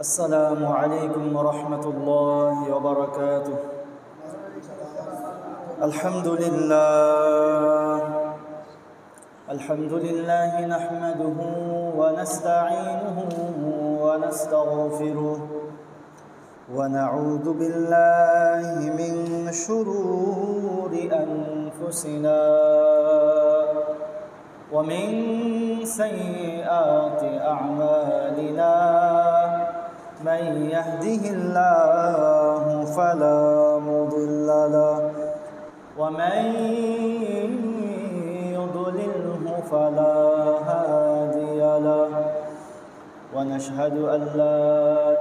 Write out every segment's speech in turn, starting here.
السلام عليكم ورحمة الله وبركاته. الحمد لله نحمده ونستعينه ونستغفره ونعوذ بالله من شرور أنفسنا ومن سيئات أعمالنا. من يهده الله فلا مضل له ومن يضلله فلا هادي له، ونشهد أن لا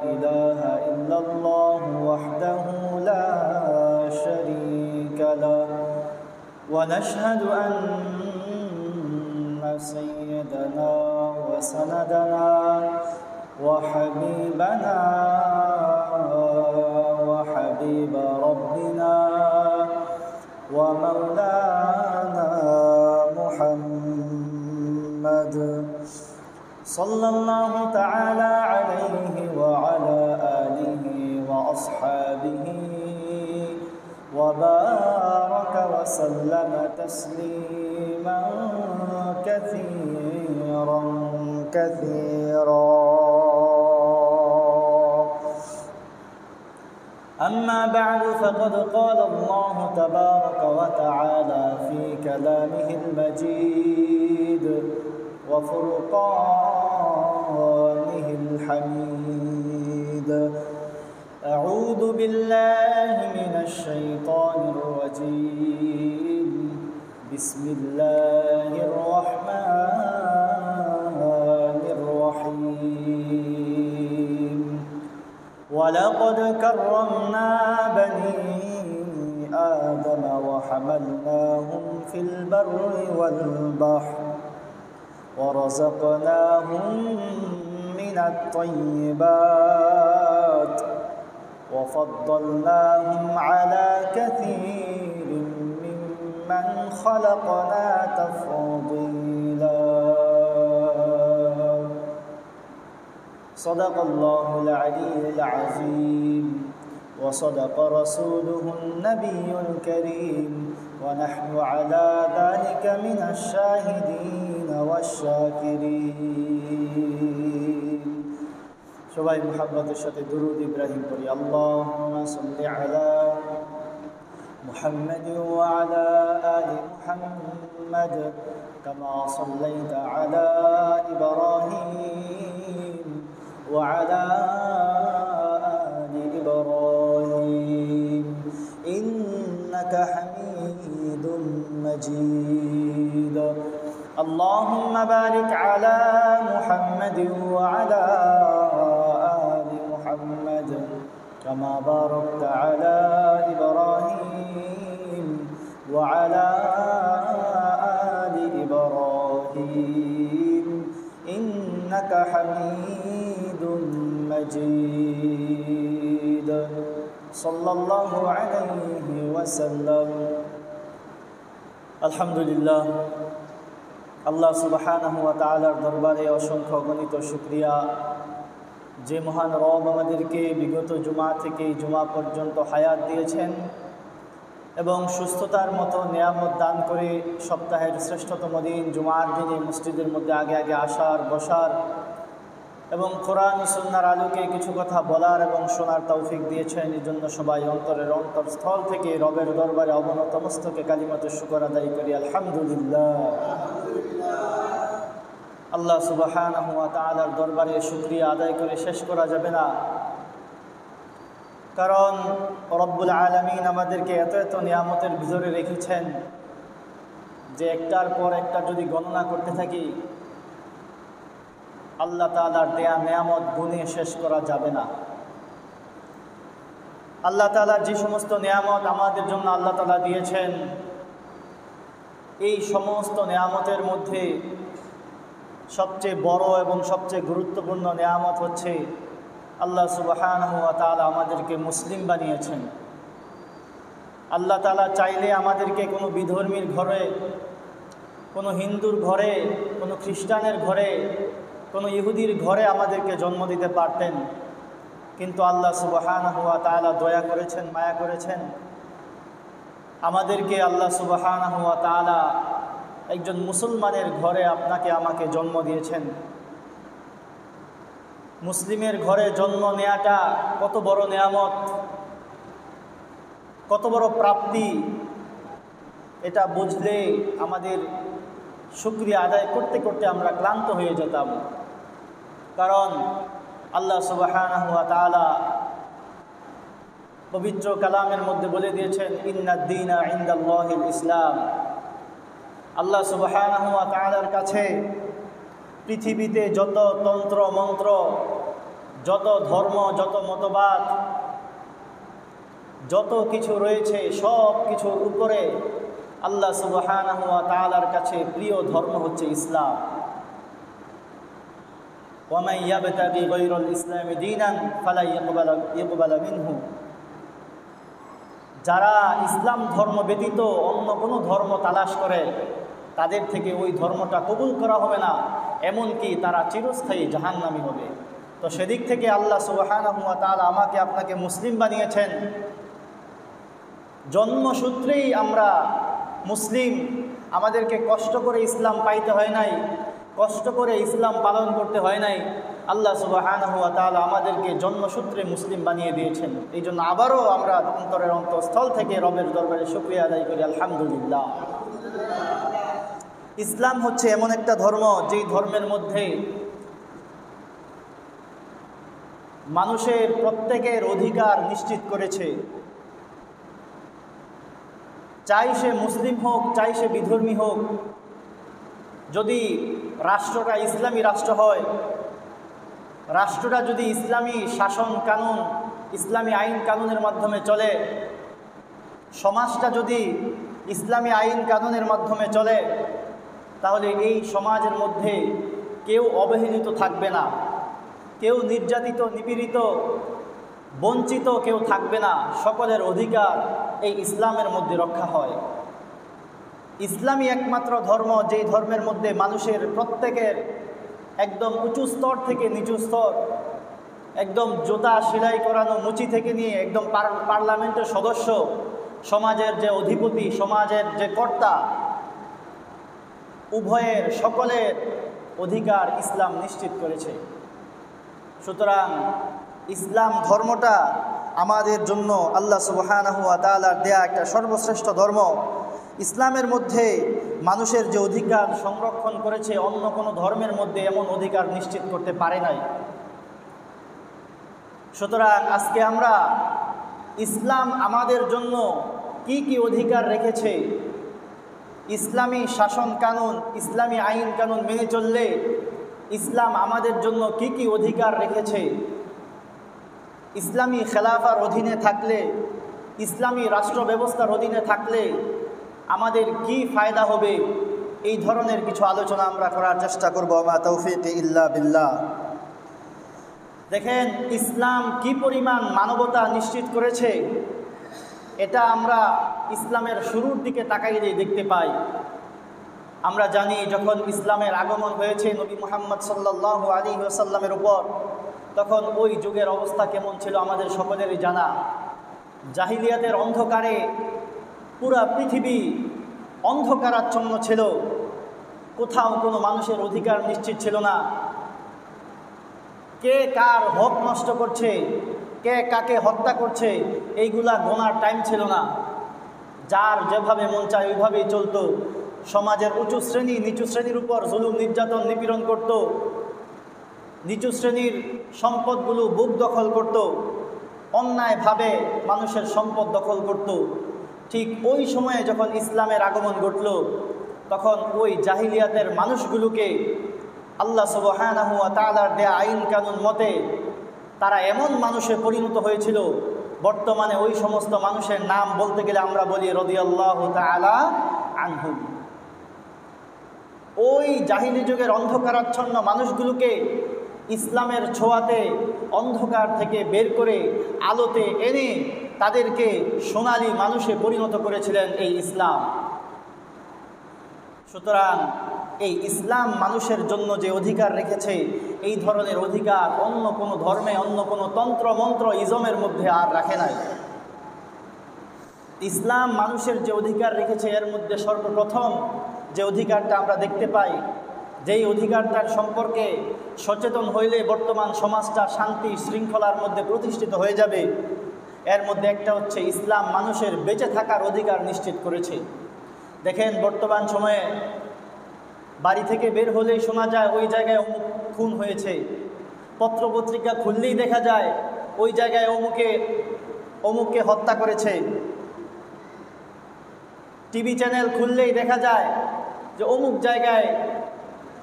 إله إلا الله وحده لا شريك له، ونشهد أن سيدنا وسندنا وحبيبنا وحبيب ربنا ومولانا محمد صلى الله تعالى عليه وعلى آله وأصحابه وبارك وسلم تسليما كثيرا كثيرا. أما بعد، فقد قال الله تبارك وتعالى في كلامه المجيد وفرقانه الحميد: أعوذ بالله من الشيطان الرجيم. بسم الله الرحمن الرحيم. ولقد كرمنا بني آدم وحملناهم في البر والبحر ورزقناهم من الطيبات وفضلناهم على كثير ممن خلقنا تفضيلا. صدق الله العلي العظيم وصدق رسوله النبي الكريم، ونحن على ذلك من الشاهدين والشاكرين. সবাই মুহাব্বতের সাথে দুরূদ ইব্রাহিম পড়ি। আল্লাহুম্মা সাল্লি আলা মুহাম্মাদ ওয়া আলা আলি মুহাম্মাদ কামা সাল্লাইতা আলা ইব্রাহিম ওয়া আলা আলি ইব্রাহিম ইন্নাকা হামিদুম মাজিদ। আল্লাহুম্মা বারিক আলা মুহাম্মাদ ওয়া আলা كما باركت على إبراهيم وعلى آل إبراهيم إنك حميد مجيد. صلى الله عليه وسلم. الحمد لله, আল্লাহ সুবহানাহু ওয়া তাআলার দরবারে অসংখ্য গণিত শুকরিয়া, যে মহান রব আমাদেরকে বিগত জুমা থেকে জুমা পর্যন্ত হায়াত দিয়েছেন এবং সুস্থতার মতো নিয়ামত দান করে সপ্তাহের শ্রেষ্ঠতম দিন জুমার দিনে মসজিদের মধ্যে আগে আগে আসার বসার এবং কোরআন ও সুন্নাহর আলোকে কিছু কথা বলার এবং শোনার তৌফিক দিয়েছেন। এই জন্য সবাই অন্তরের অন্তরস্থল থেকে রবের দরবারে অবনত মস্তকে কালিমাতে শুকর আদায় করি আলহামদুলিল্লাহ। আল্লাহ সুবহানাহু ওয়া তাআলার দরবারে শুকরিয়া আদায় করে শেষ করা যাবে না, কারণ রব্বুল আলামিন আমাদেরকে এত এত নিয়ামতের ভিতরে রেখেছেন যে একটার পর একটা যদি গণনা করতে থাকি আল্লাহ তাআলার দেয়া নিয়ামত গুণে শেষ করা যাবে না। আল্লাহ তাআলার যে সমস্ত নিয়ামত আমাদের জন্য আল্লাহ তাআলা দিয়েছেন, এই সমস্ত নিয়ামতের মধ্যে সবচেয়ে বড় এবং সবচেয়ে গুরুত্বপূর্ণ নিয়ামত হচ্ছে আল্লাহ সুবহানাহু ওয়া তাআলা আমাদেরকে মুসলিম বানিয়েছেন। আল্লাহ তাআলা চাইলে আমাদেরকে কোনো বিধর্মীর ঘরে, কোনো হিন্দুর ঘরে, কোনো খ্রিস্টানের ঘরে, কোনো ইহুদির ঘরে আমাদেরকে জন্ম দিতে পারতেন, কিন্তু আল্লাহ সুবহানাহু ওয়া তাআলা দয়া করেছেন, মায়া করেছেন, আমাদেরকে আল্লাহ সুবহানাহু ওয়া তাআলা একজন মুসলমানের ঘরে আপনাকে আমাকে জন্ম দিয়েছেন। মুসলিমের ঘরে জন্ম নেওয়াটা কত বড় নেয়ামত, কত বড় প্রাপ্তি, এটা বুঝলে আমাদের শুকরিয়া আদায় করতে করতে আমরা ক্লান্ত হয়ে যেতাম। কারণ আল্লাহ সুবহানাহু ওয়া তাআলা পবিত্র কালামের মধ্যে বলে দিয়েছেন, ইন্নাদ দীনা ইনদাল্লাহিল ইসলাম। আল্লাহ সুবহানাহু ওয়া তাআলার কাছে পৃথিবীতে যত তন্ত্র মন্ত্র, যত ধর্ম, যত মতবাদ, যত কিছু রয়েছে, সব কিছুর উপরে আল্লাহ সুবহানাহু ওয়া তাআলার কাছে প্রিয় ধর্ম হচ্ছে ইসলাম। ওয়া মান ইয়াবতাগি গায়রাল ইসলামি দীনান ফালা ইউকবালা মিনহু। যারা ইসলাম ধর্ম ব্যতীত অন্য কোনো ধর্ম তালাশ করে তাদের থেকে ওই ধর্মটা কবুল করা হবে না, এমনকি তারা চিরস্থায়ী জাহান্নামী হবে। তো সেদিক থেকে আল্লাহ সুবহানাহু ওয়া তাআলা আমাকে আপনাকে মুসলিম বানিয়েছেন। জন্মসূত্রেই আমরা মুসলিম, আমাদেরকে কষ্ট করে ইসলাম পাইতে হয় নাই, কষ্ট করে ইসলাম পালন করতে হয় নাই। আল্লাহ সুবহানাহু ওয়া তাআলা আমাদেরকে জন্মসূত্রে মুসলিম বানিয়ে দিয়েছেন। এই জন্য আবারও আমরা অন্তরের অন্তঃস্থল থেকে রবের দরবারে শুকরিয়া আদায় করি, আলহামদুলিল্লাহ। ইসলাম হচ্ছে এমন একটা ধর্ম যেই ধর্মের মধ্যে মানুষের প্রত্যেকের অধিকার নিশ্চিত করেছে। চাই সে মুসলিম হোক, চাই সে বিধর্মী হোক, যদি রাষ্ট্রটা ইসলামী রাষ্ট্র হয়, রাষ্ট্রটা যদি ইসলামী শাসন কানুন, ইসলামী আইন কানুনের মাধ্যমে চলে, সমাজটা যদি ইসলামী আইন কানুনের মাধ্যমে চলে, তাহলে এই সমাজের মধ্যে কেউ অবহেলিত থাকবে না, কেউ নির্যাতিত, নিপীড়িত, বঞ্চিত কেউ থাকবে না। সকলের অধিকার এই ইসলামের মধ্যে রক্ষা হয়। ইসলামই একমাত্র ধর্ম যেই ধর্মের মধ্যে মানুষের প্রত্যেকের একদম উঁচু স্তর থেকে নিচু স্তর, একদম জুতা সেলাই করানো মুচি থেকে নিয়ে একদম পার্লামেন্টের সদস্য, সমাজের যে অধিপতি, সমাজের যে কর্তা, উভয়ের সকলের অধিকার ইসলাম নিশ্চিত করেছে। সুতরাং ইসলাম ধর্মটা আমাদের জন্য আল্লাহ সুবহানাহু ওয়া তাআলার দেয়া একটা সর্বশ্রেষ্ঠ ধর্ম। ইসলামের মধ্যে মানুষের যে অধিকার সংরক্ষণ করেছে, অন্য কোনো ধর্মের মধ্যে এমন অধিকার নিশ্চিত করতে পারে নাই। সুতরাং আজকে আমরা ইসলাম আমাদের জন্য কি কি অধিকার রেখেছে, ইসলামী শাসন কানুন, ইসলামী আইন কানুন মেনে চললে ইসলাম আমাদের জন্য কি কি অধিকার রেখেছে, ইসলামী খেলাফার অধীনে থাকলে, ইসলামী রাষ্ট্র ব্যবস্থার অধীনে থাকলে আমাদের কি ফায়দা হবে, এই ধরনের কিছু আলোচনা আমরা করার চেষ্টা করব। মা তৌফিক ইল্লা বিল্লাহ। দেখেন ইসলাম কি পরিমাণ মানবতা নিশ্চিত করেছে, এটা আমরা ইসলামের শুরুর দিকে তাকাইলেই দেখতে পাই। আমরা জানি যখন ইসলামের আগমন হয়েছে নবী মুহাম্মদ সাল্লাল্লাহু আলাইহি ওয়াসাল্লামের উপর, তখন ওই যুগের অবস্থা কেমন ছিল আমাদের সকলেরই জানা। জাহিলিয়াতের অন্ধকারে পুরা পৃথিবী অন্ধকারাচ্ছন্ন ছিল, কোথাও কোনো মানুষের অধিকার নিশ্চিত ছিল না। কে কার হক নষ্ট করছে, কে কাকে হত্যা করছে, এইগুলা গোনার টাইম ছিল না। যার যেভাবে মন চায় ওইভাবেই চলতো। সমাজের উঁচু শ্রেণী নিচু শ্রেণীর উপর জুলুম নির্যাতন নিপীড়ন করত, নিচু শ্রেণীর সম্পদগুলো বুক দখল করত, অন্যায়ভাবে মানুষের সম্পদ দখল করত। ঠিক ওই সময়ে যখন ইসলামের আগমন ঘটল, তখন ওই জাহিলিয়াতের মানুষগুলোকে আল্লাহ সুবহানাহু ওয়া তাআলার দেয়া আইন কানুন মতে তারা এমন মানুষে পরিণত হয়েছিল, বর্তমানে ওই সমস্ত মানুষের নাম বলতে গেলে আমরা বলি রাদিয়াল্লাহু তাআলা আনহুম। ওই জাহিলি যুগের অন্ধকারাচ্ছন্ন মানুষগুলোকে ইসলামের ছোঁয়াতে অন্ধকার থেকে বের করে আলোতে এনে তাদেরকে সোনালী মানুষে পরিণত করেছিলেন এই ইসলাম। সুতরাং এই ইসলাম মানুষের জন্য যে অধিকার রেখেছে, এই ধরনের অধিকার অন্য কোনো ধর্মে, অন্য কোনো তন্ত্র মন্ত্র ইজমের মধ্যে আর রাখে নাই। ইসলাম মানুষের যে অধিকার রেখেছে এর মধ্যে সর্বপ্রথম যে অধিকারটা আমরা দেখতে পাই, যেই অধিকারটার সম্পর্কে সচেতন হইলে বর্তমান সমাজটা শান্তি শৃঙ্খলার মধ্যে প্রতিষ্ঠিত হয়ে যাবে, এর মধ্যে একটা হচ্ছে ইসলাম মানুষের বেঁচে থাকার অধিকার নিশ্চিত করেছে। দেখেন বর্তমান সময়ে বাড়ি থেকে বের হলেই শোনা যায় ওই জায়গায় অমুক খুন হয়েছে, পত্রপত্রিকা খুললেই দেখা যায় ওই জায়গায় অমুককে হত্যা করেছে, টিভি চ্যানেল খুললেই দেখা যায় যে অমুক জায়গায়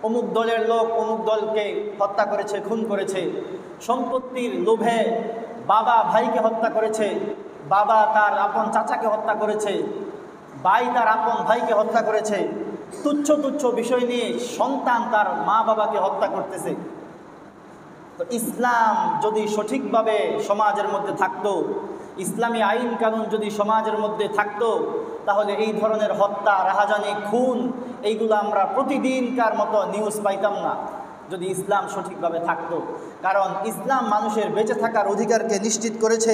অমুক দলের লোক অমুক দলকে হত্যা করেছে, খুন করেছে। সম্পত্তির লোভে বাবা ভাইকে হত্যা করেছে, বাবা তার আপন চাচাকে হত্যা করেছে, ভাই তার আপন ভাইকে হত্যা করেছে। তুচ্ছ তুচ্ছ বিষয় নিয়ে সন্তান তার মা বাবাকে হত্যা করতেছে। তো ইসলাম যদি সঠিকভাবে সমাজের মধ্যে থাকতো, ইসলামী আইন কানুন যদি সমাজের মধ্যে থাকতো, তাহলে এই ধরনের হত্যা, রাহাজানি, খুন এইগুলো আমরা প্রতিদিনকার মতো নিউজ পাইতাম না, যদি ইসলাম সঠিকভাবে থাকতো। কারণ ইসলাম মানুষের বেঁচে থাকার অধিকারকে নিশ্চিত করেছে।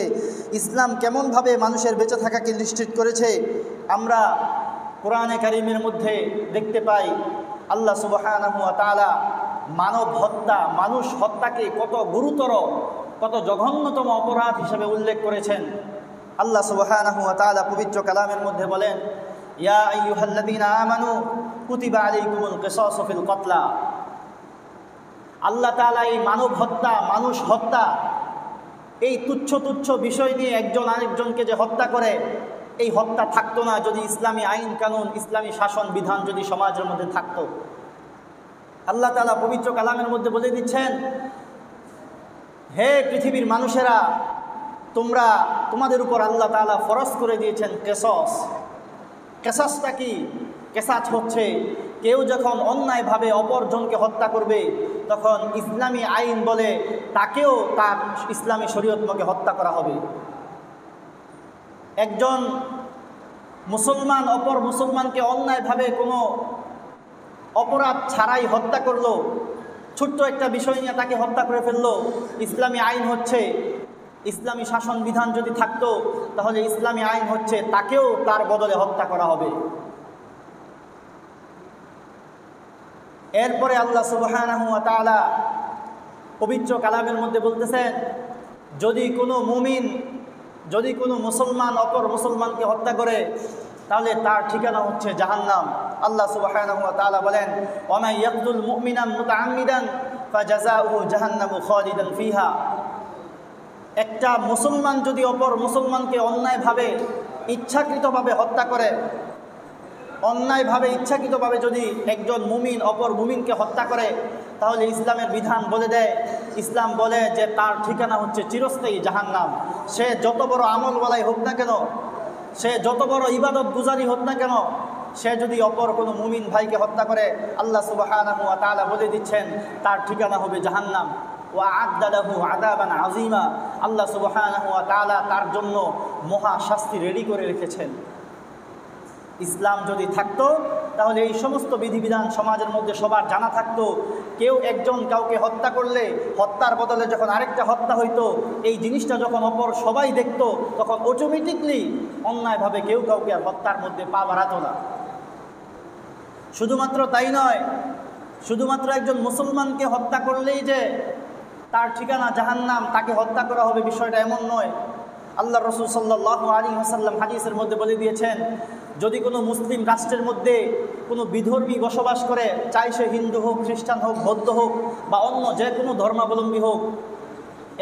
ইসলাম কেমনভাবে মানুষের বেঁচে থাকাকে নিশ্চিত করেছে আমরা কোরআনে কারিমের মধ্যে দেখতে পাই। আল্লাহ সুবহানাহু ওয়া তাআলা মানব হত্যা, মানুষ হত্যাকে কত গুরুতর, কত জঘন্যতম অপরাধ হিসেবে উল্লেখ করেছেন। আল্লাহ সুবহানাহু ওয়া তাআলা পবিত্র কালামের মধ্যে বলেন, ইয়া আইয়ুহাল্লাযীনা আমানু কুতিবা আলাইকুমুল কিসাসু ফিল কতলা। আল্লাহ তাআলা এই মানব হত্যা, মানুষ হত্যা, এই তুচ্ছ তুচ্ছ বিষয় নিয়ে একজন আরেকজনকে যে হত্যা করে, এই হত্যা থাকতো না যদি ইসলামী আইন কানুন, ইসলামী শাসন বিধান যদি সমাজের মধ্যে থাকতো। আল্লাহ তাআলা পবিত্র কালামের মধ্যে বলে দিচ্ছেন, হে পৃথিবীর মানুষেরা, তোমাদের উপর আল্লাহ তাআলা ফরজ করে দিয়েছেন কিসাস। কিসাসটা কি? কিসাস হচ্ছে কেউ যখন অন্যায়ভাবে অপরজনকে হত্যা করবে, তখন ইসলামী আইন বলে তাকেও তার ইসলামী শরীয়ত মতে হত্যা করা হবে। একজন মুসলমান অপর মুসলমানকে অন্যায়ভাবে কোনো অপরাধ ছাড়াই হত্যা করলো, ছোট্ট একটা বিষয় নিয়ে তাকে হত্যা করে ফেললো, ইসলামী আইন হচ্ছে, ইসলামী শাসন বিধান যদি থাকতো, তাহলে ইসলামী আইন হচ্ছে তাকেও তার বদলে হত্যা করা হবে। এরপরে আল্লাহ সুবহানাহু ওয়া তাআলা পবিত্র কালামের মধ্যে বলতেছেন, যদি কোনো মুসলমান অপর মুসলমানকে হত্যা করে, তাহলে তার ঠিকানা হচ্ছে জাহান্নাম। আল্লাহ সুবহানাহু ওয়া তাআলা বলেন, ওয়া মান ইয়াকতুল মুমিনান মুতাআম্মিদান ফাজাযাউহু জাহান্নামু খালিদান ফিহা। একটা মুসলমান যদি অপর মুসলমানকে অন্যায়ভাবে ইচ্ছাকৃতভাবে হত্যা করে, অন্যায়ভাবে ইচ্ছাকৃতভাবে যদি একজন মুমিন অপর মুমিনকে হত্যা করে, তাহলে ইসলামের বিধান বলে দেয়, ইসলাম বলে যে তার ঠিকানা হচ্ছে চিরস্থায়ী জাহান্নাম। সে যত বড় আমলওয়ালাই হোক না কেন, সে যত বড় ইবাদত গুজারি হোক না কেন, সে যদি অপর কোনো মুমিন ভাইকে হত্যা করে, আল্লাহ সুবহানাহু ওয়া তাআলা বলে দিচ্ছেন তার ঠিকানা হবে জাহান্নাম। ওয়া আ'আদ্দা লাহু আযাবান আযীমা। আল্লাহ সুবহানাহু ওয়া তাআলা তার জন্য মহা শাস্তি রেডি করে রেখেছেন। ইসলাম যদি থাকতো, তাহলে এই সমস্ত বিধিবিধান সমাজের মধ্যে সবার জানা থাকতো। কেউ একজন কাউকে হত্যা করলে হত্যার বদলে যখন আরেকটা হত্যা হইতো, এই জিনিসটা যখন অপর সবাই দেখতো, তখন অটোমেটিকলি অন্যায়ভাবে কেউ কাউকে আর হত্যার মধ্যে পা বাড়াতো না। শুধুমাত্র তাই নয়, শুধুমাত্র একজন মুসলমানকে হত্যা করলেই যে তার ঠিকানা জাহান্নাম, তাকে হত্যা করা হবে, বিষয়টা এমন নয়। আল্লাহ রাসূল সাল্লাল্লাহু আলাইহি ওয়াসাল্লাম হাদিসের মধ্যে বলে দিয়েছেন, যদি কোনো মুসলিম রাষ্ট্রের মধ্যে কোনো বিধর্মী বসবাস করে, চাই সে হিন্দু হোক, খ্রিস্টান হোক, বৌদ্ধ হোক বা অন্য যে কোনো ধর্মাবলম্বী হোক,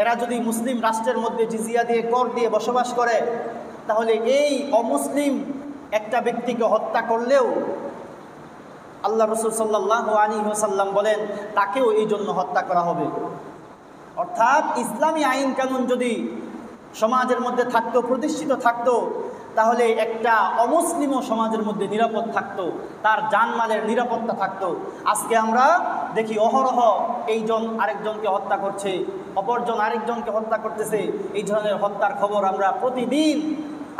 এরা যদি মুসলিম রাষ্ট্রের মধ্যে জিজিয়া দিয়ে, কর দিয়ে বসবাস করে, তাহলে এই অমুসলিম একটা ব্যক্তিকে হত্যা করলেও আল্লাহ রাসূল সাল্লাল্লাহু আলাইহি ওয়াসাল্লাম বলেন তাকেও এই জন্য হত্যা করা হবে। অর্থাৎ ইসলামী আইন কানুন যদি সমাজের মধ্যে থাকতো, প্রতিষ্ঠিত থাকতো, তাহলে একটা অমুসলিমও সমাজের মধ্যে নিরাপদ থাকতো, তার জানমালের নিরাপত্তা থাকতো। আজকে আমরা দেখি অহরহ এইজন আরেকজনকে হত্যা করছে, অপরজন আরেকজনকে হত্যা করতেছে। এই ধরনের হত্যার খবর আমরা প্রতিদিন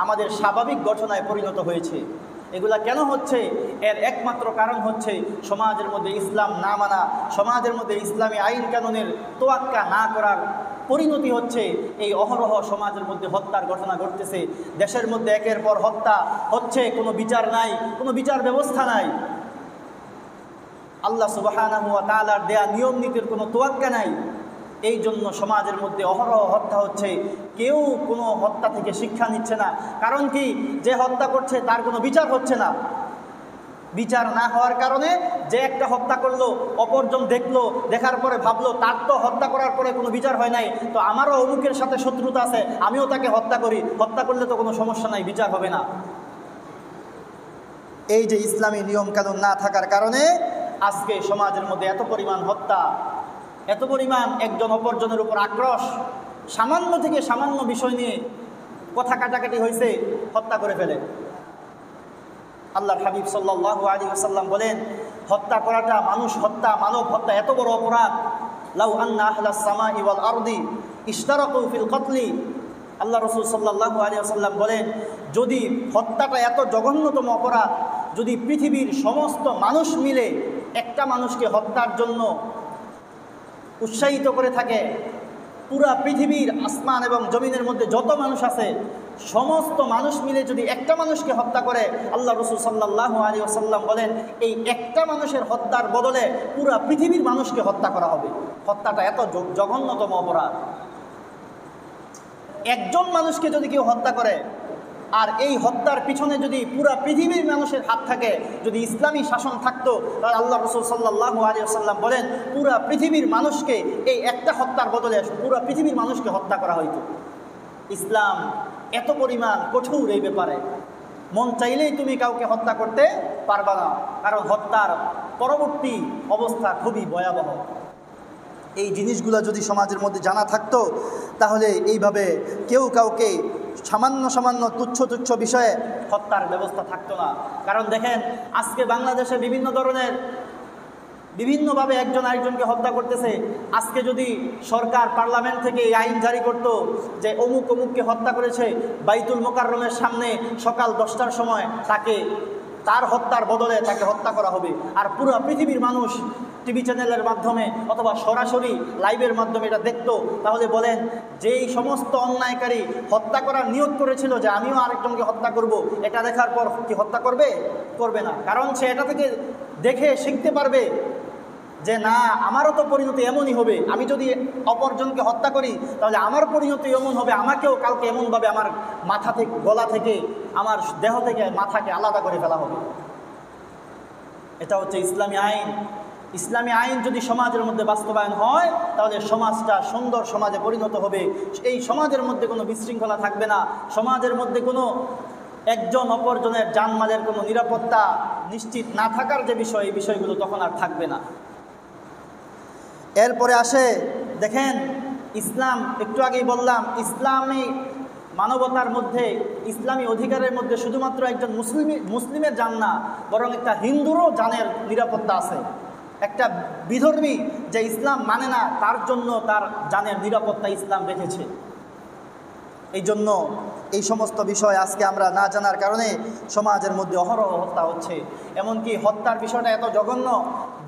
আমাদের স্বাভাবিক ঘটনায় পরিণত হয়েছে। এগুলা কেন হচ্ছে? এর একমাত্র কারণ হচ্ছে সমাজের মধ্যে ইসলাম না মানা, সমাজের মধ্যে ইসলামী আইন কানুনের তোয়াক্কা না করার পরিণতি হচ্ছে এই অহরহ সমাজের মধ্যে হত্যার ঘটনা ঘটতেছে। দেশের মধ্যে একের পর হত্যা হচ্ছে, কোনো বিচার নাই, কোনো বিচার ব্যবস্থা নাই, আল্লাহ সুবহানাহু ওয়া তাআলার দেয়া নিয়ম নীতির কোনো তোয়াক্কা নাই। এই জন্য সমাজের মধ্যে অহরহ হত্যা হচ্ছে, কেউ কোনো হত্যা থেকে শিক্ষা নিচ্ছে না। কারণ কি? যে হত্যা করছে তার কোনো বিচার হচ্ছে না। বিচার না হওয়ার কারণে যে একটা হত্যা করলো, অপরজন দেখলো, দেখার পরে ভাবলো তার তো হত্যা করার পরে কোনো বিচার হয় নাই, তো আমারও অমুকের সাথে শত্রুতা আছে, আমিও তাকে হত্যা করি, হত্যা করলে তো কোনো সমস্যা নাই, বিচার হবে না। এই যে ইসলামী নিয়ম কানুন না থাকার কারণে আজকে সমাজের মধ্যে এত পরিমাণ হত্যা, এত পরিমাণ একজন অপরজনের উপর আক্রোশ, সামান্য থেকে সামান্য বিষয় নিয়ে কথা কাটাকাটি হয়েছে, হত্যা করে ফেলে। আল্লাহর হাবিব সাল্লাল্লাহু আলাইহি ওয়াসাল্লাম বলেন, হত্যা করাটা, মানুষ হত্যা, মানব হত্যা এত বড় অপরাধ। লাউ আন্না আহলাস সামাই ওয়াল আরদি ইশতারাকু ফিল কতলি, আল্লাহ রাসূল সাল্লাল্লাহু আলাইহি ওয়াসাল্লাম বলেন, যদি হত্যাটা এত জঘন্যতম অপরাধ, যদি পৃথিবীর সমস্ত মানুষ মিলে একটা মানুষকে হত্যার জন্য উৎসাহিত করে থাকে, পুরা পৃথিবীর আসমান এবং জমিনের মধ্যে যত মানুষ আছে সমস্ত মানুষ মিলে যদি একটা মানুষকে হত্যা করে, আল্লাহ রাসূল সাল্লাল্লাহু আলাইহি ওয়াসাল্লাম বলেন এই একটা মানুষের হত্যার বদলে পুরা পৃথিবীর মানুষকে হত্যা করা হবে। হত্যাটা এত জঘন্যতম অপরাধ। একজন মানুষকে যদি কেউ হত্যা করে, আর এই হত্যার পিছনে যদি পুরা পৃথিবীর মানুষের হাত থাকে, যদি ইসলামী শাসন থাকতো, তাহলে আল্লাহ রাসূল সাল্লাল্লাহু আলাইহি ওয়াসাল্লাম বলেন পুরা পৃথিবীর মানুষকে এই একটা হত্যার বদলে পুরা পৃথিবীর মানুষকে হত্যা করা হইতো। ইসলাম এত পরিমাণ কঠোর এই ব্যাপারে, মন চাইলেই তুমি কাউকে হত্যা করতে পারবা না, কারণ হত্যার পরবর্তী অবস্থা খুবই ভয়াবহ। এই জিনিসগুলো যদি সমাজের মধ্যে জানা থাকতো, তাহলে এইভাবে কেউ কাউকে সামান্য সামান্য তুচ্ছ তুচ্ছ বিষয়ে হত্যার ব্যবস্থা থাকতো না। কারণ দেখেন, আজকে বাংলাদেশে বিভিন্ন ধরনের বিভিন্নভাবে একজন আরেকজনকে হত্যা করতেছে। আজকে যদি সরকার পার্লামেন্ট থেকে এই আইন জারি করত যে অমুক অমুককে হত্যা করেছে, বাইতুল মোকাররমের সামনে সকাল 10টার সময় তার হত্যার বদলে তাকে হত্যা করা হবে, আর পুরো পৃথিবীর মানুষ টিভি চ্যানেলের মাধ্যমে অথবা সরাসরি লাইভের মাধ্যমে এটা দেখতো, তাহলে বলেন যেই সমস্ত অন্যায়কারী হত্যা করার নিয়োগ করেছিল যে আমিও আরেকজনকে হত্যা করব, এটা দেখার পর কি হত্যা করবে? করবে না। কারণ সে এটা থেকে দেখে শিখতে পারবে যে না, আমারও তো পরিণতি এমনই হবে, আমি যদি অপরজনকে হত্যা করি তাহলে আমার পরিণতি এমন হবে, আমাকেও কালকে এমনভাবে আমার মাথা থেকে, গলা থেকে, আমার দেহ থেকে মাথাকে আলাদা করে ফেলা হবে। এটা হচ্ছে ইসলামী আইন। ইসলামী আইন যদি সমাজের মধ্যে বাস্তবায়ন হয়, তাহলে সমাজটা সুন্দর সমাজে পরিণত হবে। এই সমাজের মধ্যে কোনো বিশৃঙ্খলা থাকবে না, সমাজের মধ্যে কোনো একজন অপরজনের জানমালের কোনো নিরাপত্তা নিশ্চিত না থাকার যে বিষয়, এই বিষয়গুলো তখন আর থাকবে না। এরপরে আসে দেখেন, ইসলাম, একটু আগেই বললাম, ইসলামী মানবতার মধ্যে, ইসলামী অধিকারের মধ্যে শুধুমাত্র একজন মুসলিমের জান না, বরং একটা হিন্দুরও জানের নিরাপত্তা আছে। একটা বিধর্মী যে ইসলাম মানে না, তার জন্য তার জানের নিরাপত্তা ইসলাম রেখেছে। এই জন্য এই সমস্ত বিষয় আজকে আমরা না জানার কারণে সমাজের মধ্যে অহরহ হত্যা হচ্ছে। এমনকি হত্যার বিষয়টা এত জঘন্য,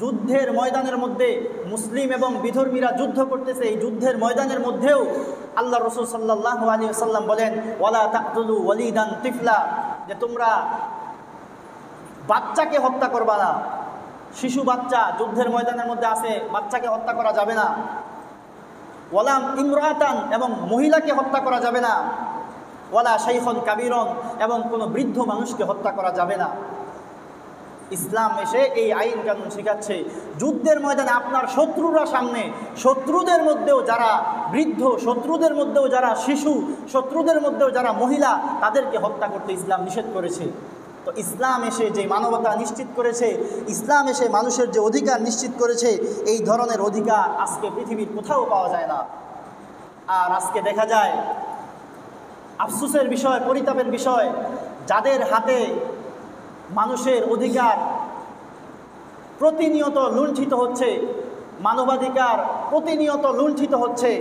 যুদ্ধের ময়দানের মধ্যে মুসলিম এবং বিধর্মীরা যুদ্ধ করতেছে, এই যুদ্ধের ময়দানের মধ্যেও আল্লাহ রাসূল সাল্লাল্লাহু আলাইহি ওয়াসাল্লাম বলেন ওয়ালা তাকতুলু ওয়ালিদান তিফলা, যে তোমরা বাচ্চাকে হত্যা করবা না। শিশু বাচ্চা যুদ্ধের ময়দানের মধ্যে আছে, বাচ্চাকে হত্যা করা যাবে না। ওয়ালাম ইমরাতান, এবং মহিলাকে হত্যা করা যাবে না। ওয়ালা শাইখুন কাবীরন, এবং কোনো বৃদ্ধ মানুষকে হত্যা করা যাবে না। ইসলাম এসে এই আইন কানুন শেখাচ্ছে। যুদ্ধের ময়দানে আপনার শত্রুরা সামনে, শত্রুদের মধ্যেও যারা বৃদ্ধ, শত্রুদের মধ্যেও যারা শিশু, শত্রুদের মধ্যেও যারা মহিলা, তাদেরকে হত্যা করতে ইসলাম নিষেধ করেছে। তো ইসলাম এসে যে মানবতা নিশ্চিত করেছে, ইসলাম এসে মানুষের যে অধিকার নিশ্চিত করেছে, এই ধরনের অধিকার আজকে পৃথিবীর কোথাও পাওয়া যায় না। আর আজকে দেখা যায়, আফসোসের বিষয়, পরিতাপের বিষয়, যাদের হাতে মানুষের অধিকার প্রতিনিয়ত লুণ্ঠিত হচ্ছে, মানবাধিকার প্রতিনিয়ত লুণ্ঠিত হচ্ছে,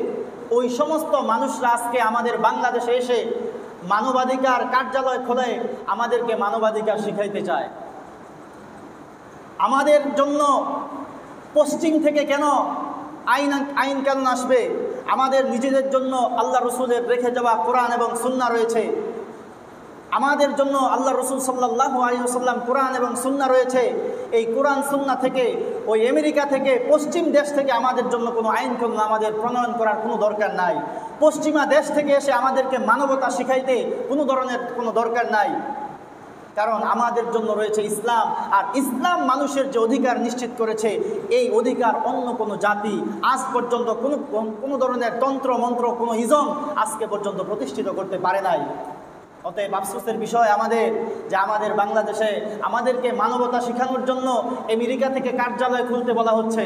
ওই সমস্ত মানুষরা আজকে আমাদের বাংলাদেশে এসে মানবাধিকার কার্যালয় খোলে আমাদেরকে মানবাধিকার শিখাইতে চায়। আমাদের জন্য পশ্চিম থেকে কেন আইন কানুন আসবে? আমাদের নিজেদের জন্য আল্লাহ রসুলের রেখে যাওয়া কোরআন এবং সুন্নাহ রয়েছে। আমাদের জন্য আল্লাহ রসুল সাল্লাল্লাহু আলাইহি ওয়াসাল্লাম কোরআন এবং সুন্নাহ রয়েছে। এই কোরআন সুন্নাহ থেকে, ওই আমেরিকা থেকে, পশ্চিম দেশ থেকে আমাদের জন্য কোনো আইন কানুন আমাদের প্রণয়ন করার কোনো দরকার নাই। পশ্চিমা দেশ থেকে এসে আমাদেরকে মানবতা শিখাইতে কোনো ধরনের কোনো দরকার নাই, কারণ আমাদের জন্য রয়েছে ইসলাম। আর ইসলাম মানুষের যে অধিকার নিশ্চিত করেছে, এই অধিকার অন্য কোনো জাতি আজ পর্যন্ত কোনো ধরনের তন্ত্র মন্ত্র, কোনো ইজম আজকে পর্যন্ত প্রতিষ্ঠিত করতে পারে নাই। অতএব আফসোসের বিষয় আমাদের যে আমাদের বাংলাদেশে আমাদেরকে মানবতা শেখানোর জন্য আমেরিকা থেকে কার্যালয় খুলতে বলা হচ্ছে।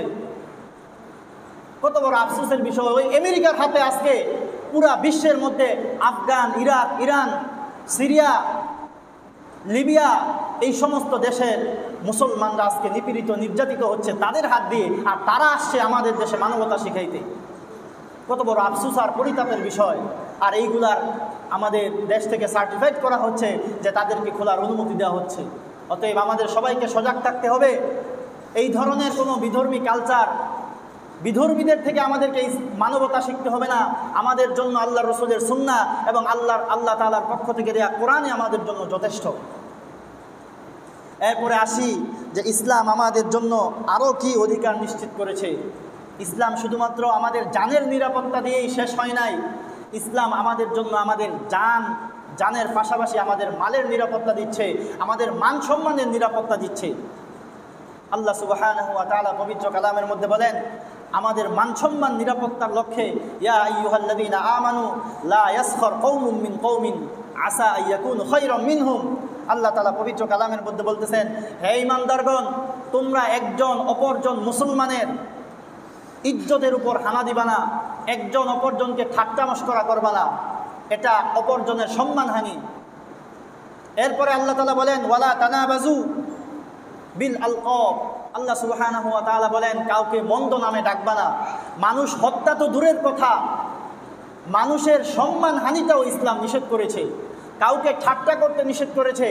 কত বড় আফসোসের বিষয়! ওই আমেরিকার হাতে আজকে পুরা বিশ্বের মধ্যে Afghan, Iraq, Iran, Syria, Libya, এই সমস্ত দেশের মুসলমানরা আজকে নিপীড়িত, নির্যাতিত হচ্ছে তাদের হাত দিয়ে, আর তারা আসছে আমাদের দেশে মানবতা শিখাইতে। কত বড় আফসোস আর পরিতাপের বিষয়! আর এইগুলার আমাদের দেশ থেকে সার্টিফাইড করা হচ্ছে যে তাদেরকে খোলার অনুমতি দেওয়া হচ্ছে। অতএব আমাদের সবাইকে সজাগ থাকতে হবে। এই ধরনের কোনো বিধর্মী কালচার, বিধর্মীদের থেকে আমাদেরকে মানবতা শিখতে হবে না। আমাদের জন্য আল্লাহ রসুলের সুন্নাহ এবং আল্লাহ তাআলার পক্ষ থেকে দেয়া কোরআনই আমাদের জন্য যথেষ্ট। এরপরে আসি যে ইসলাম আমাদের জন্য আরও কি অধিকার নিশ্চিত করেছে। ইসলাম শুধুমাত্র আমাদের জানের নিরাপত্তা দিয়েই শেষ হয় নাই। ইসলাম আমাদের জন্য আমাদের জানের পাশাপাশি আমাদের মালের নিরাপত্তা দিচ্ছে, আমাদের মান সম্মানের নিরাপত্তা দিচ্ছে। আল্লাহ সুবহানাহু ওয়া তাআলা পবিত্র কালামের মধ্যে বলেন, আমাদের মান সম্মান নিরাপত্তার লক্ষ্যে ইয়া আইয়ুহাল্লাযীনা আমানু লা ইয়াসখার কওমুম মিন কওমিন আসা আইয়াকুনু খায়রাম মিনহুম। আল্লাহ তাআলা পবিত্র কালামের মধ্যে বলতেছেন, হে ঈমানদারগণ, তোমরা একজন অপরজন মুসলমানের ইজ্জতের উপর হানা দিবা না, একজন অপরজনকে ঠাট্টা মশকরা করবা না, এটা অপরজনের সম্মানহানি। এরপরে আল্লাহ তাআলা বলেন, ওয়ালা তানাবাজু বিল আলকাব। আল্লাহ সুবহানাহু ওয়া তাআলা বলেন, কাউকে মন্দ নামে ডাকবা না। মানুষ হত্যা তো দূরের কথা, মানুষের সম্মানহানিটাও ইসলাম নিষেধ করেছে। কাউকে ঠাট্টা করতে নিষেধ করেছে।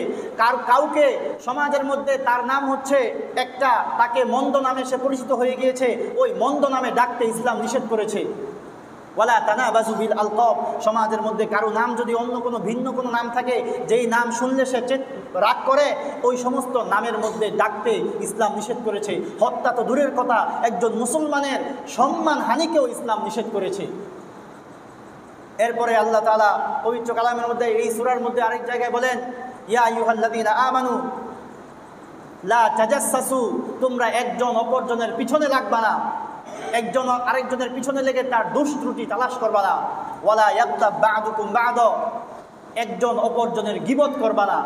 কাউকে সমাজের মধ্যে তার নাম হচ্ছে একটা, তাকে মন্দ নামে সে পরিচিত হয়ে গিয়েছে, ওই মন্দ নামে ডাকতে ইসলাম নিষেধ করেছে। ওয়ালা তানাবাজু বিল আলকাব। সমাজের মধ্যে কারো নাম যদি অন্য কোনো ভিন্ন কোনো নাম থাকে, যেই নাম শুনলে সে রাগ করে, ওই সমস্ত নামের মধ্যে ডাকতে ইসলাম নিষেধ করেছে। হত্যা তো দূরের কথা, একজন মুসলমানের সম্মানহানিকেও ইসলাম নিষেধ করেছে। এরপরে আল্লাহ তাআলা পবিত্র কালামের মধ্যে এই সূরার মধ্যে আরেক জায়গায় বলেন, ইয়া আইয়ুহাল্লাযীনা আমানু লা তাজাসসু। তোমরা একজন অপরজনের পিছনে লাগবা না, একজন আরেকজনের পিছনে লেগে তার দোষ ত্রুটি তালাশ করবা না। ওয়ালা ইয়াগতাব বা'দুকুম বা'দ। একজন অপরজনের গীবত করবা না।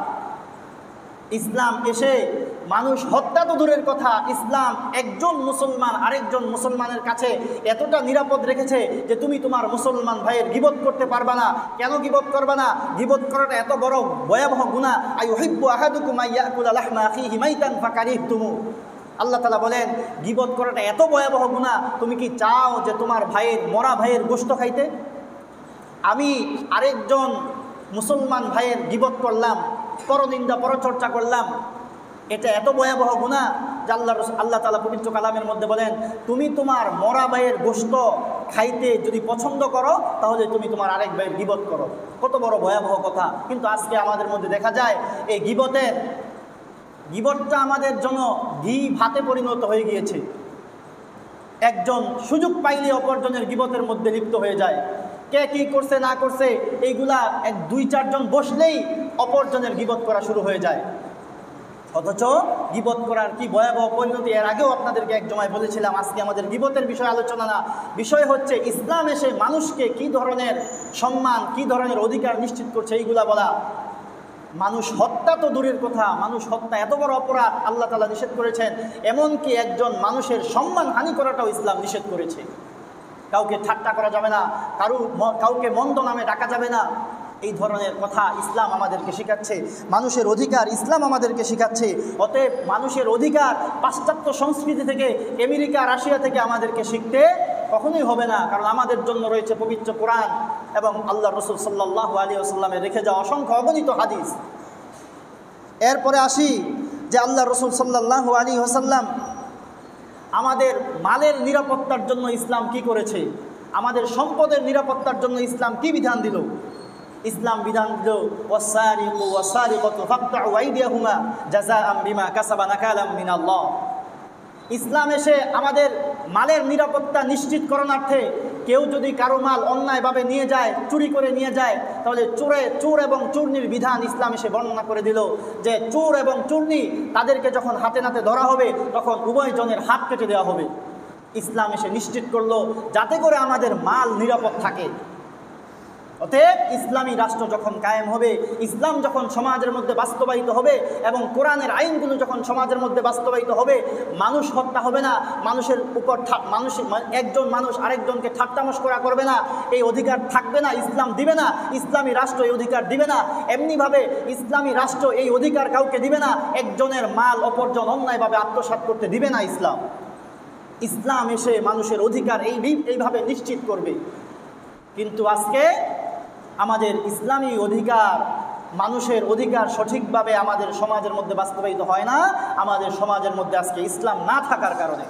ইসলাম এসে মানুষ হত্যা তো দূরের কথা, ইসলাম একজন মুসলমান আরেকজন মুসলমানের কাছে এতটা নিরাপদ রেখেছে যে তুমি তোমার মুসলমান ভাইয়ের গীবত করতে পারবা না। কেন গীবত করবা না? গীবত করাটা এত বড় ভয়াবহ গুনাহ। আইয়ুহিব্বু আহাদুকুম আইয়াকুলা লাহমা আখিহি মাইতান ফাকারিহতুমু। আল্লাহ তাআলা বলেন, গীবত করাটা এত ভয়াবহ গুনাহ, তুমি কি চাও যে তোমার মরা ভাইয়ের গোশত খাইতে? আমি আরেকজন মুসলমান ভাইয়ের গীবত করলাম, পরনিন্দা পরচর্চা করলাম, এটা এত ভয়াবহ গুনাহ যে আল্লাহ তাআলা পবিত্র কালামের মধ্যে বলেন, তুমি তোমার মরা ভাইয়ের গোশত খাইতে যদি পছন্দ করো, তাহলে তুমি তোমার আরেক ভাইয়ের গীবত করো। কত বড় ভয়াবহ কথা! কিন্তু আজকে আমাদের মধ্যে দেখা যায় এই গীবতটা আমাদের জন্য ঘি ভাতে পরিণত হয়ে গিয়েছে। একজন সুযোগ পাইলে অপরজনের গীবতের মধ্যে লিপ্ত হয়ে যায়। কে কি করছে না করছে এইগুলা দুই চারজন বসলেই অপরজনের গীবত করা শুরু হয়ে যায়। অথচ গীবত করার কি ভয়াবহ পরিণতি, এর আগেও আপনাদেরকে এক জমায় বলেছিলাম। আজকে আমাদের গীবতের বিষয় আলোচনা না, বিষয় হচ্ছে ইসলাম এসে মানুষকে কি ধরনের সম্মান, কি ধরনের অধিকার নিশ্চিত করছে এইগুলা বলা। মানুষ হত্যা তো দূরের কথা, মানুষ হত্যা এত বড় অপরাধ আল্লাহ তাআলা নিষেধ করেছেন। এমনকি একজন মানুষের সম্মান হানি করাটাও ইসলাম নিষেধ করেছে। কাউকে ঠাট্টা করা যাবে না, কাউকে মন্দ নামে ডাকা যাবে না। এই ধরনের কথা ইসলাম আমাদেরকে শেখাচ্ছে। মানুষের অধিকার ইসলাম আমাদেরকে শেখাচ্ছে। অতএব মানুষের অধিকার পাশ্চাত্য সংস্কৃতি থেকে, আমেরিকা রাশিয়া থেকে আমাদেরকে শিখতে কখনোই হবে না, কারণ আমাদের জন্য রয়েছে পবিত্র কোরআন। এবং আল্লাহ রসুল সাল্লাল্লাহু আলাইহি ওয়াসাল্লামের রেখে যাওয়া অসংখ্য অগণিত হাদিস। এরপরে আসি যে আল্লাহ রসুল সাল্লাল্লাহু আলাইহি ওয়াসাল্লাম আমাদের মালের নিরাপত্তার জন্য ইসলাম কি করেছে, আমাদের সম্পদের নিরাপত্তার জন্য ইসলাম কি বিধান দিল। ইসলাম বিধান দিল ওয়াসারিকু ওয়াসারিকাতু ফাকতাউ আইদিয়াহুমা জাযাআম বিমা কাসাবা নাকালাম মিনাল্লাহ। ইসলাম এসে আমাদের মালের নিরাপত্তা নিশ্চিত করণার্থে কেউ যদি কারো মাল অন্যায়ভাবে নিয়ে যায়, চুরি করে নিয়ে যায়, তাহলে চোর এবং চূর্ণির বিধান ইসলাম এসে বর্ণনা করে দিল যে চোর এবং চূর্ণি তাদেরকে যখন হাতে নাতে ধরা হবে তখন উভয় জনের হাত কেটে দেওয়া হবে। ইসলাম এসে নিশ্চিত করলো যাতে করে আমাদের মাল নিরাপদ থাকে। অতএব ইসলামী রাষ্ট্র যখন কায়েম হবে, ইসলাম যখন সমাজের মধ্যে বাস্তবায়িত হবে এবং কোরআনের আইনগুলো যখন সমাজের মধ্যে বাস্তবায়িত হবে, মানুষ হত্যা হবে না, মানুষের উপর একজন মানুষ আরেকজনকে ঠাট্টামস্করা করবে না, এই অধিকার থাকবে না, ইসলাম দিবে না। ইসলামী রাষ্ট্র এই অধিকার দিবে না। এমনিভাবে ইসলামী রাষ্ট্র এই অধিকার কাউকে দিবে না, একজনের মাল অপরজন অন্যায়ভাবে আত্মসাৎ করতে দিবে না। ইসলাম এসে মানুষের অধিকার এইভাবে নিশ্চিত করবে। কিন্তু আজকে আমাদের ইসলামী অধিকার, মানুষের অধিকার সঠিকভাবে আমাদের সমাজের মধ্যে বাস্তবায়িত হয় না। আমাদের সমাজের মধ্যে আজকে ইসলাম না থাকার কারণে,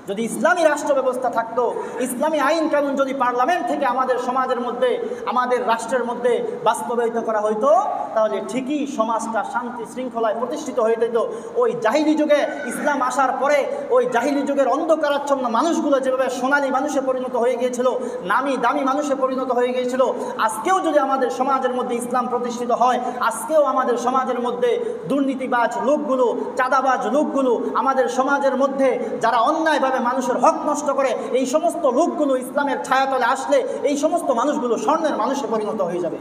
যদি ইসলামী রাষ্ট্র ব্যবস্থা থাকতো, ইসলামী আইন কানুন যদি পার্লামেন্ট থেকে আমাদের সমাজের মধ্যে, আমাদের রাষ্ট্রের মধ্যে বাস্তবায়িত করা হইতো, তাহলে ঠিকই সমাজটা শান্তি শৃঙ্খলায় প্রতিষ্ঠিত হয়ে যেত। ওই জাহিলি যুগে ইসলাম আসার পরে ওই জাহিলি যুগের অন্ধকারাচ্ছন্ন মানুষগুলো যেভাবে সোনালী মানুষে পরিণত হয়ে গিয়েছিল, নামি দামি মানুষে পরিণত হয়ে গিয়েছিল, আজকেও যদি আমাদের সমাজের মধ্যে ইসলাম প্রতিষ্ঠিত হয়, আজকেও আমাদের সমাজের মধ্যে দুর্নীতিবাজ লোকগুলো, চাঁদাবাজ লোকগুলো, আমাদের সমাজের মধ্যে যারা অন্যায়ভাবে মানুষের হক নষ্ট করে, এই সমস্ত লোকগুলো ইসলামের ছায়াতলে আসলে এই সমস্ত মানুষগুলো স্বর্ণের মানুষে পরিণত হয়ে যাবে।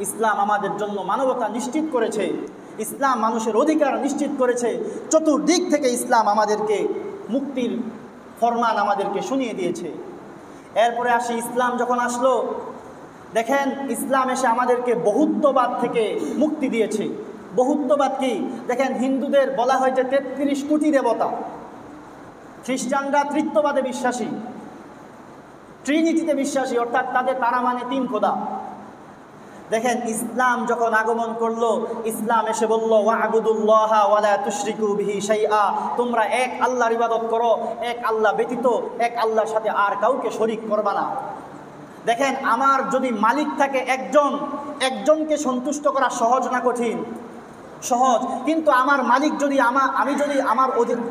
ইসলাম আমাদের জন্য মানবতা নিশ্চিত করেছে, ইসলাম মানুষের অধিকার নিশ্চিত করেছে। চতুর্দিক থেকে ইসলাম আমাদেরকে মুক্তির ফরমান আমাদেরকে শুনিয়ে দিয়েছে। এরপরে আসি, ইসলাম যখন আসলো, দেখেন ইসলাম এসে আমাদেরকে বহুত্ববাদ থেকে মুক্তি দিয়েছে। বহুত্ববাদ কি? দেখেন, হিন্দুদের বলা হয় যে 33 কোটি দেবতা, খ্রিস্টানরা ত্রিত্ববাদে বিশ্বাসী, ট্রিনিটিতে বিশ্বাসী, অর্থাৎ তারা মানে 3 খোদা। দেখেন ইসলাম যখন আগমন করলো, ইসলাম এসে বলল ওয়া'বুদুল্লাহা ওয়ালা তুশরিকু বিহি শাইআ, তোমরা এক আল্লাহর ইবাদত করো, এক আল্লাহ ব্যতীত এক আল্লাহর সাথে আর কাউকে শরীক করবা না। দেখেন, আমার যদি মালিক থাকে একজনকে সন্তুষ্ট করা সহজ না কঠিন? সহজ। কিন্তু আমার মালিক যদি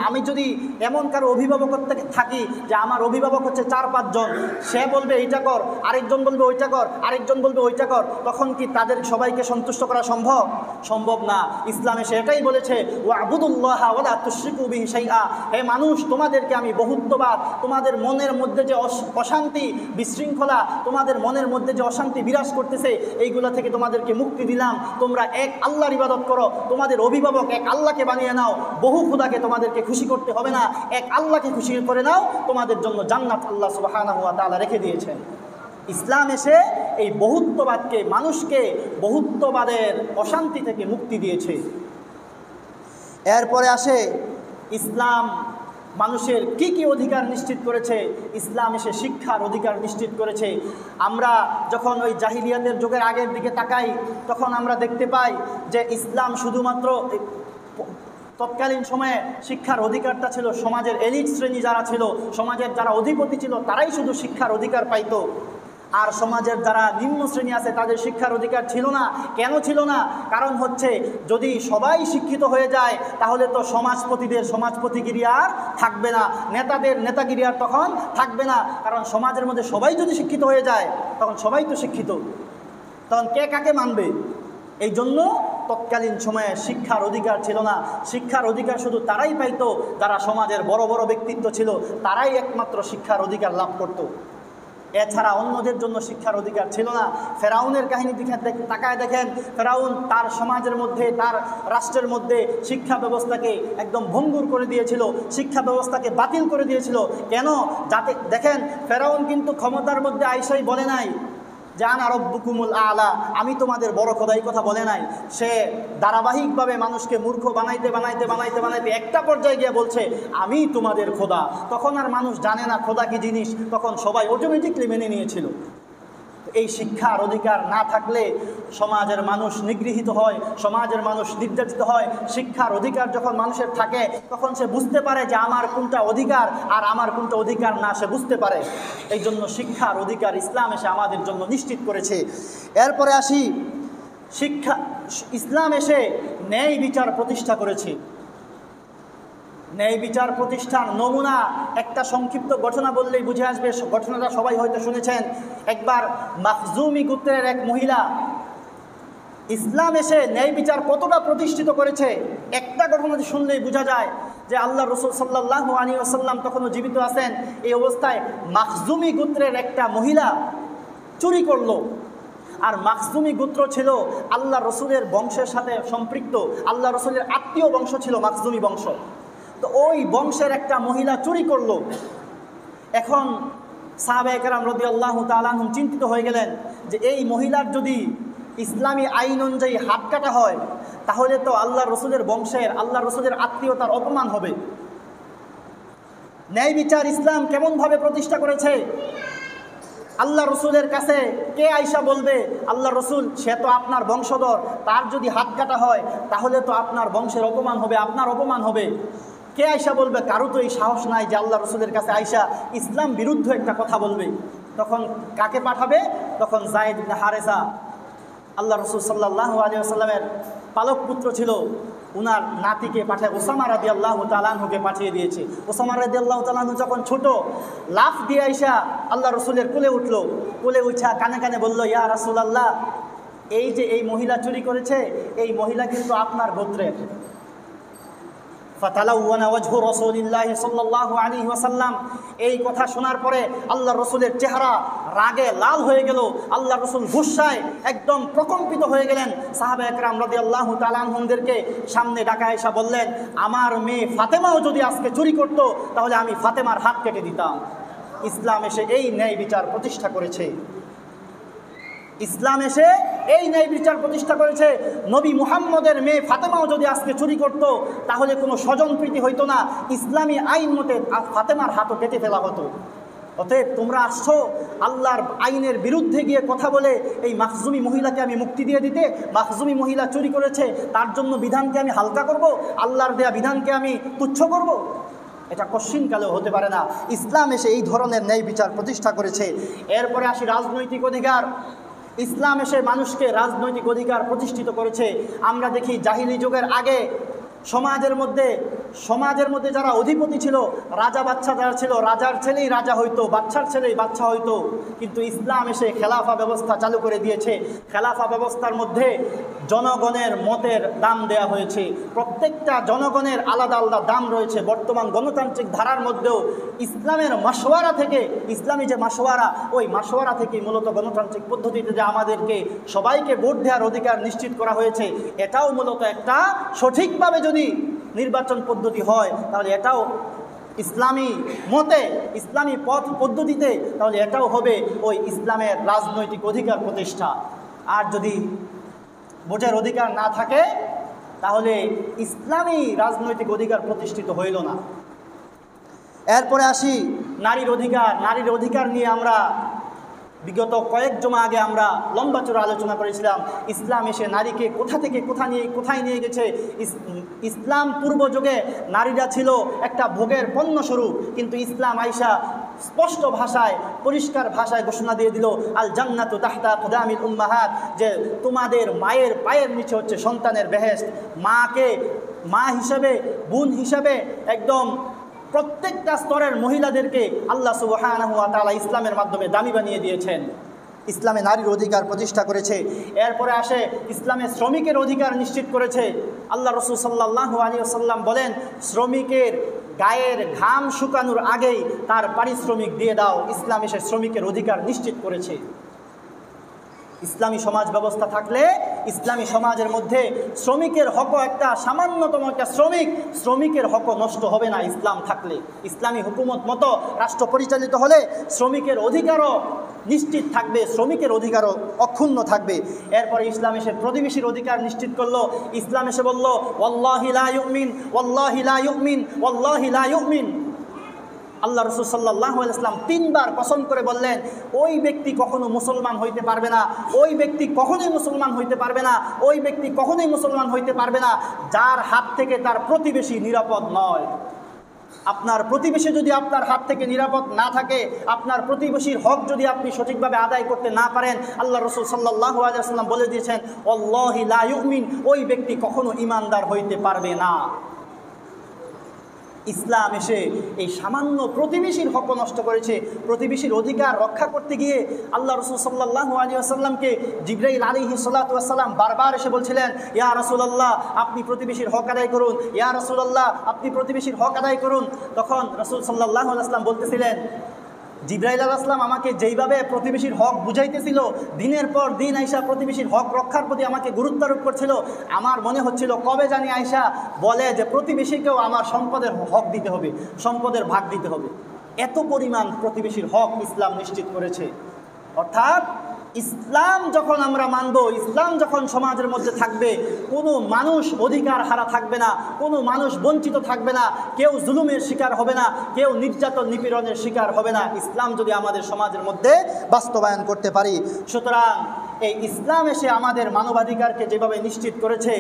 আমি যদি এমন কারো অভিভাবক থাকি যে আমার অভিভাবক হচ্ছে 4-5 জন, সে বলবে এইটা কর, আরেকজন বলবে ওইটা কর, আরেকজন বলবে ওইটা কর, তখন কি তাদের সবাইকে সন্তুষ্ট করা সম্ভব না? ইসলামে সে এটাই বলেছে ওয়া'বুদুল্লাহা ওয়ালা তুশরিকু বিহি শাইআ, হে মানুষ, তোমাদেরকে আমি বহুত্ববাদ, তোমাদের মনের মধ্যে যে অশান্তি বিশৃঙ্খলা, তোমাদের মনের মধ্যে যে অশান্তি বিরাজ করতেছে, এইগুলা থেকে তোমাদেরকে মুক্তি দিলাম। তোমরা এক আল্লাহর ইবাদত করো, তোমাদের অভিভাবক এক আল্লাহকে বানিয়ে নাও, বহু খোদাকে তোমাদেরকে খুশি করতে হবে না, এক আল্লাহকে খুশি করে নাও, তোমাদের জন্য জান্নাত আল্লাহ সুবহানাহু ওয়া তাআলা রেখে দিয়েছেন। ইসলাম এসে এই বহুত্ববাদকে, মানুষকে বহুত্ববাদের অশান্তি থেকে মুক্তি দিয়েছে। এরপরে আসে, ইসলাম মানুষের কি কি অধিকার নিশ্চিত করেছে। ইসলাম এসে শিক্ষার অধিকার নিশ্চিত করেছে। আমরা যখন ওই জাহিলিয়াতের যুগের আগের দিকে তাকাই, তখন আমরা দেখতে পাই যে ইসলাম শুধুমাত্র তৎকালীন সময়ে শিক্ষার অধিকারটা ছিল সমাজের এলিট শ্রেণী যারা ছিল, সমাজের যারা অধিপতি ছিল, তারাই শুধু শিক্ষার অধিকার পাইতো। আর সমাজের যারা নিম্ন শ্রেণী আছে তাদের শিক্ষার অধিকার ছিল না। কেন ছিল না? কারণ হচ্ছে, যদি সবাই শিক্ষিত হয়ে যায় তাহলে তো সমাজপতিদের সমাজপতিগিরি আর থাকবে না, নেতাদের নেতাগিরি আর তখন থাকবে না। কারণ সমাজের মধ্যে সবাই যদি শিক্ষিত হয়ে যায় তখন সবাই তো শিক্ষিত, তখন কে কাকে মানবে? এই জন্য তৎকালীন সময়ে শিক্ষার অধিকার ছিল না। শিক্ষার অধিকার শুধু তারাই পাইতো যারা সমাজের বড় বড় ব্যক্তিত্ব ছিল, তারাই একমাত্র শিক্ষার অধিকার লাভ করত। এছাড়া অন্যদের জন্য শিক্ষার অধিকার ছিল না। ফেরাউনের কাহিনী তাকায় দেখেন, ফেরাউন তার সমাজের মধ্যে, তার রাষ্ট্রের মধ্যে শিক্ষা ব্যবস্থাকে একদম ভঙ্গুর করে দিয়েছিল, শিক্ষা ব্যবস্থাকে বাতিল করে দিয়েছিল। কেন? যাতে দেখেন, ফেরাউন কিন্তু ক্ষমতার মধ্যে আইসাই বলে নাই যে আনা রব্বুকুমুল আলা, আমি তোমাদের বড় খোদা, এই কথা বলে নাই। সে ধারাবাহিকভাবে মানুষকে মূর্খ বানাইতে বানাইতে বানাইতে বানাইতে একটা পর্যায়ে গিয়ে বলছে আমি তোমাদের খোদা। তখন আর মানুষ জানে না খোদা কি জিনিস, তখন সবাই অটোমেটিকলি মেনে নিয়েছিল। এই শিক্ষার অধিকার না থাকলে সমাজের মানুষ নিগৃহীত হয়, সমাজের মানুষ নির্যাতিত হয়। শিক্ষার অধিকার যখন মানুষের থাকে তখন সে বুঝতে পারে যে আমার কোনটা অধিকার আর আমার কোনটা অধিকার না, সে বুঝতে পারে। এই জন্য শিক্ষার অধিকার ইসলাম এসে আমাদের জন্য নিশ্চিত করেছে। এরপরে আসি, ইসলাম এসে ন্যায় বিচার প্রতিষ্ঠা করেছে। ন্যায় বিচার প্রতিষ্ঠান নমুনা একটা সংক্ষিপ্ত ঘটনা বললেই বুঝে আসবে। ঘটনাটা সবাই হয়তো শুনেছেন। একবার মাখজুমি গোত্রের এক মহিলা, ইসলাম এসে ন্যায় বিচার কতটা প্রতিষ্ঠিত করেছে একটা ঘটনা শুনলেই বোঝা যায় যে আল্লাহ রসুল সাল্লাল্লাহু আলাইহি ওয়াসাল্লাম তখনও জীবিত আছেন। এই অবস্থায় মাখজুমি গোত্রের একটা মহিলা চুরি করলো। আর মাখজুমি গোত্র ছিল আল্লাহ রসুলের বংশের সাথে সম্পৃক্ত, আল্লাহ রসুলের আত্মীয় বংশ ছিল মাখজুমি বংশ। তো ওই বংশের একটা মহিলা চুরি করলো। এখন সাহাবায়ে কেরাম রাদিয়াল্লাহু তাআলা আনহুম চিন্তিত হয়ে গেলেন যে এই মহিলার যদি ইসলামী আইন অনুযায়ী হাত কাটা হয় তাহলে তো আল্লাহ রসুলের বংশের, আল্লাহ রসুলের আত্মীয়তার অপমান হবে। ন্যায় বিচার ইসলাম কেমনভাবে প্রতিষ্ঠা করেছে? আল্লাহ রসুলের কাছে কে আইসা বলবে আল্লাহ রসুল সে তো আপনার বংশধর, তার যদি হাত কাটা হয় তাহলে তো আপনার বংশের অপমান হবে, আপনার অপমান হবে। কে আইসা বলবে? কারো তো এই সাহস নাই যে আল্লাহ রসুলের কাছে আইসা ইসলাম বিরুদ্ধ একটা কথা বলবে। তখন কাকে পাঠাবে? তখন যায়েদ ইবনে হারেসা, আল্লাহ রসুল সাল্লাল্লাহু আলাইহি ওয়াসাল্লামের পালক পুত্র ছিল, উনার নাতিকে পাঠায় ওসামা রাদিয়াল্লাহু তাআলা আনহুকে পাঠিয়ে দিয়েছে। ওসামা রাদিয়াল্লাহু তাআলা আনহু যখন ছোট, লাফ দিয়ে আইসা আল্লাহ রসুলের কোলে উঠলো। কোলে উঠা কানে কানে বলল, ইয়া রাসূলুল্লাহ, এই যে এই মহিলা চুরি করেছে, এই মহিলা কিন্তু আপনার গোত্রের। ফাতালাওয়ানা ওয়াজহু রাসূলিল্লাহি সাল্লাল্লাহু আলাইহি ওয়াসাল্লাম। এই কথা শোনার পরে আল্লাহ রসুলের চেহারা রাগে লাল হয়ে গেল। আল্লাহ রসুল গুসায় একদম প্রকম্পিত হয়ে গেলেন। সাহাবায়ে কেরাম রাদিয়াল্লাহু তাআলা আনহুমদেরকে সামনে ডাকা এসে বললেন, আমার মেয়ে ফাতেমাও যদি আজকে চুরি করত তাহলে আমি ফাতেমার হাত কেটে দিতাম। ইসলাম এসে এই ন্যায় বিচার প্রতিষ্ঠা করেছে। ইসলাম এসে এই ন্যায় বিচার প্রতিষ্ঠা করেছে। নবী মুহাম্মদের মেয়ে ফাতেমাও যদি আজকে চুরি করত তাহলে কোনো স্বজনপ্রীতি হইতো না, ইসলামী আইন মতে ফাতেমার হাতও কেটে ফেলা হতো। অতএব তোমরা আসছো আল্লাহর আইনের বিরুদ্ধে গিয়ে কথা বলে এই মাখজুমি মহিলাকে আমি মুক্তি দিয়ে দিতে, মাখজুমি মহিলা চুরি করেছে তার জন্য বিধানকে আমি হালকা করব, আল্লাহর দেয়া বিধানকে আমি তুচ্ছ করব? এটা কশ্চিনকালেও হতে পারে না। ইসলাম এসে এই ধরনের ন্যায় বিচার প্রতিষ্ঠা করেছে। এরপরে আসি রাজনৈতিক অধিকার। ইসলাম এসে মানুষকে রাজনৈতিক অধিকার প্রতিষ্ঠিত করেছে। আমরা দেখি জাহিলি যুগের আগে সমাজের মধ্যে যারা অধিপতি ছিল, রাজা বাচ্চা যারা ছিল, রাজার ছেলেই রাজা হইতো, বাচ্চার ছেলেই বাচ্চা হইতো। কিন্তু ইসলাম এসে খেলাফা ব্যবস্থা চালু করে দিয়েছে। খেলাফা ব্যবস্থার মধ্যে জনগণের মতের দাম দেয়া হয়েছে। প্রত্যেকটা জনগণের আলাদা আলাদা দাম রয়েছে। বর্তমান গণতান্ত্রিক ধারার মধ্যেও ইসলামের মাশওয়ারা থেকে, ইসলামী যে মাশওয়ারা, ওই মাশওয়ারা থেকে মূলত গণতান্ত্রিক পদ্ধতিতে যে আমাদেরকে সবাইকে ভোট দেওয়ার অধিকার নিশ্চিত করা হয়েছে, এটাও মূলত একটা সঠিকভাবে যদি নির্বাচন পদ্ধতি হয় তাহলে এটাও ইসলামী মতে, ইসলামী পথ পদ্ধতিতে, তাহলে এটাও হবে ওই ইসলামের রাজনৈতিক অধিকার প্রতিষ্ঠা। আর যদি ভোটের অধিকার না থাকে তাহলে ইসলামী রাজনৈতিক অধিকার প্রতিষ্ঠিত হইল না। এরপরে আসি নারীর অধিকার। নারীর অধিকার নিয়ে আমরা বিগত কয়েক জমা আগে আমরা লম্বা চূড়া আলোচনা করেছিলাম। ইসলাম এসে নারীকে কোথা থেকে কোথায় নিয়ে গেছে। ইসলাম পূর্ব যুগে নারীরা ছিল একটা ভোগের পণ্যস্বরূপ, কিন্তু ইসলাম আইসা স্পষ্ট ভাষায়, পরিষ্কার ভাষায় ঘোষণা দিয়ে দিল, আল জান্নাতু তাহতা কুদামিল উম্মাহাত, যে তোমাদের মায়ের পায়ের নিচে হচ্ছে সন্তানের বেহেশত। মাকে মা হিসাবে, বোন হিসাবে একদম প্রত্যেকটা স্তরের মহিলাদেরকে আল্লাহ সুবহানাহু ওয়া তাআলা ইসলামের মাধ্যমে দামি বানিয়ে দিয়েছেন। ইসলামে নারীর অধিকার প্রতিষ্ঠা করেছে। এরপরে আসে ইসলামে শ্রমিকের অধিকার নিশ্চিত করেছে। আল্লাহ রসুল সাল্লাল্লাহু আলাইহি ওয়াসাল্লাম বলেন, শ্রমিকের গায়ের ঘাম শুকানোর আগেই তার পারিশ্রমিক দিয়ে দাও। ইসলাম এসে শ্রমিকের অধিকার নিশ্চিত করেছে। ইসলামী সমাজ ব্যবস্থা থাকলে ইসলামী সমাজের মধ্যে শ্রমিকের হক, একটা সামান্যতম একটা শ্রমিকের হক নষ্ট হবে না। ইসলাম থাকলে, ইসলামী হুকুমত মতো রাষ্ট্র পরিচালিত হলে শ্রমিকের অধিকারও নিশ্চিত থাকবে, শ্রমিকের অধিকারও অক্ষুণ্ণ থাকবে। এরপরে ইসলাম এসে প্রতিবেশীর অধিকার নিশ্চিত করলো। ইসলাম এসে বলল ওয়াল্লাহি লা ইউমিন, ওয়াল্লাহি লা ইউমিন, ওয়াল্লাহি লা ইউমিন। আল্লাহ রাসূল সাল্লাল্লাহু আলাইহি ওয়াসাল্লাম 3 বার কসম করে বললেন, ওই ব্যক্তি কখনো মুসলমান হইতে পারবে না, ওই ব্যক্তি কখনোই মুসলমান হইতে পারবে না, ওই ব্যক্তি কখনোই মুসলমান হইতে পারবে না যার হাত থেকে তার প্রতিবেশী নিরাপদ নয়। আপনার প্রতিবেশী যদি আপনার হাত থেকে নিরাপদ না থাকে, আপনার প্রতিবেশীর হক যদি আপনি সঠিকভাবে আদায় করতে না পারেন, আল্লাহ রাসূল সাল্লাল্লাহু আলাইহি ওয়াসাল্লাম বলে দিয়েছেন ওয়াল্লাহি লা ইউমিন, ওই ব্যক্তি কখনো ঈমানদার হইতে পারবে না। ইসলাম এসে এই সামান্য প্রতিবেশীর হক নষ্ট করেছে। প্রতিবেশীর অধিকার রক্ষা করতে গিয়ে আল্লাহ রাসূল সাল্লাল্লাহু আলাইহি ওয়াসাল্লামকে জিবরাইল আলাইহিস সালাতু ওয়াস সালাম বারবার এসে বলছিলেন, ইয়া রাসূলুল্লাহ আপনি প্রতিবেশীর হক আদায় করুন, ইয়া রাসূলুল্লাহ আপনি প্রতিবেশীর হক আদায় করুন। তখন রাসূল সাল্লাল্লাহু আলাইহি ওয়াসাল্লাম বলতেছিলেন, জিবরাইল আলাইহিস সালাম আমাকে যেইভাবে প্রতিবেশীর হক বুঝাইতেছিল, দিনের পর দিন আয়েশা প্রতিবেশীর হক রক্ষার প্রতি আমাকে গুরুত্ব আরোপ করছিল, আমার মনে হচ্ছিল কবে জানি আয়েশা বলে যে প্রতিবেশীকেও আমার সম্পদের হক দিতে হবে, সম্পদের ভাগ দিতে হবে। এত পরিমাণ প্রতিবেশীর হক ইসলাম নিশ্চিত করেছে। অর্থাৎ ইসলাম যখন আমরা মানব, ইসলাম যখন সমাজের মধ্যে থাকবে, কোনো মানুষ অধিকার হারা থাকবে না, কোনো মানুষ বঞ্চিত থাকবে না, কেউ জুলুমের শিকার হবে না, কেউ নির্যাতন নিপীড়নের শিকার হবে না, ইসলাম যদি আমাদের সমাজের মধ্যে বাস্তবায়ন করতে পারি। সুতরাং এই ইসলাম এসে আমাদের মানবাধিকারকে যেভাবে নিশ্চিত করেছে,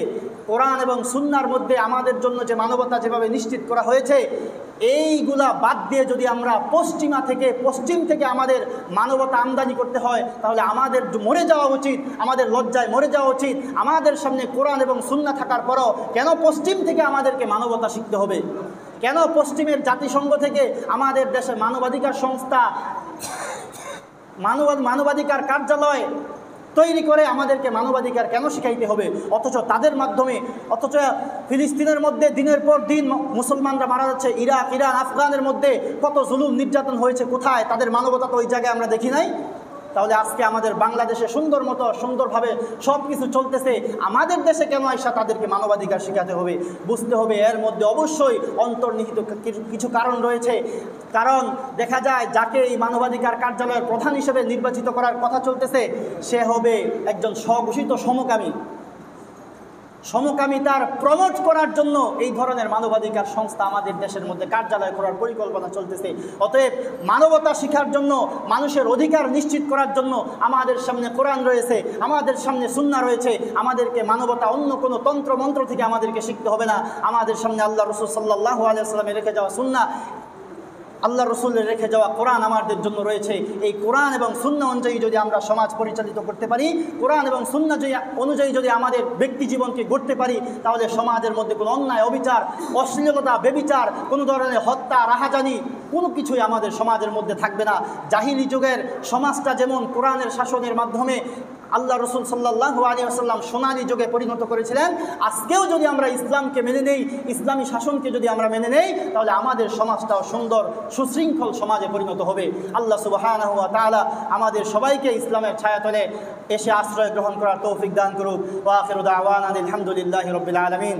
কোরআন এবং সুন্নাহর মধ্যে আমাদের জন্য যে মানবতা যেভাবে নিশ্চিত করা হয়েছে, এইগুলা বাদ দিয়ে যদি আমরা পশ্চিম থেকে আমাদের মানবতা আমদানি করতে হয়, তাহলে আমাদের মরে যাওয়া উচিত, আমাদের লজ্জায় মরে যাওয়া উচিত। আমাদের সামনে কোরআন এবং সুন্নাহ থাকার পরও কেন পশ্চিম থেকে আমাদেরকে মানবতা শিখতে হবে? কেন পশ্চিমের জাতিসংঘ থেকে আমাদের দেশের মানবাধিকার সংস্থা, মানবাধিকার কার্যালয় তৈরি করে আমাদেরকে মানবাধিকার কেন শিখাইতে হবে? অথচ ফিলিস্তিনের মধ্যে দিনের পর দিন মুসলমানরা মারা যাচ্ছে, ইরাক, ইরান, আফগানের মধ্যে কত জুলুম নির্যাতন হয়েছে, কোথায় তাদের মানবতা? তো ওই জায়গায় আমরা দেখি নাই। তাহলে আজকে আমাদের বাংলাদেশে সুন্দরভাবে সব কিছু চলতেছে, আমাদের দেশে কেন আইসা তাদেরকে মানবাধিকার শেখাতে হবে? বুঝতে হবে এর মধ্যে অবশ্যই অন্তর্নিহিত কিছু কারণ রয়েছে। কারণ দেখা যায় যাকে এই মানবাধিকার কার্যালয়ের প্রধান হিসেবে নির্বাচিত করার কথা চলতেছে, সে হবে একজন স্বঘোষিত সমকামিতার প্রমোট করার জন্য এই ধরনের মানবাধিকার সংস্থা আমাদের দেশের মধ্যে কার্যালয় করার পরিকল্পনা চলতেছে। অতএব মানবতা শিখার জন্য, মানুষের অধিকার নিশ্চিত করার জন্য আমাদের সামনে কোরআন রয়েছে, আমাদের সামনে সুন্নাহ রয়েছে। আমাদেরকে মানবতা অন্য কোনো তন্ত্র মন্ত্র থেকে আমাদেরকে শিখতে হবে না। আমাদের সামনে আল্লাহ রাসূল সাল্লাল্লাহু আলাইহি ওয়াসাল্লামের রেখে যাওয়া সুন্নাহ, আল্লাহ রসুলের রেখে যাওয়া কোরআন আমাদের জন্য রয়েছে। এই কোরআন এবং সুন্নাহ অনুযায়ী যদি আমরা সমাজ পরিচালিত করতে পারি, কোরআন এবং সুন্নাহ অনুযায়ী যদি আমাদের ব্যক্তি জীবনকে গড়তে পারি, তাহলে সমাজের মধ্যে কোনো অন্যায়, অবিচার, অশ্লীলতা, ব্যভিচার, কোনো ধরনের হত্যা, রাহাজানি কোনো কিছুই আমাদের সমাজের মধ্যে থাকবে না। জাহিলি যুগের সমাজটা যেমন কোরআনের শাসনের মাধ্যমে আল্লাহ রসুল সাল্লাল্লাহু আলাইহি ওয়াসাল্লাম সোনালী যুগে পরিণত করেছিলেন, আজকেও যদি আমরা ইসলামকে মেনে নেই, ইসলামী শাসনকে যদি আমরা মেনে নেই, তাহলে আমাদের সমাজটাও সুন্দর সুশৃঙ্খল সমাজে পরিণত হবে। আল্লাহ সুবহানাহু ওয়া তাআলা আমাদের সবাইকে ইসলামের ছায়াতলে এসে আশ্রয় গ্রহণ করার তৌফিক দান করুক। ওয়া আখিরু দাওয়ানা আলহামদুলিল্লাহি রাব্বিল আলামিন।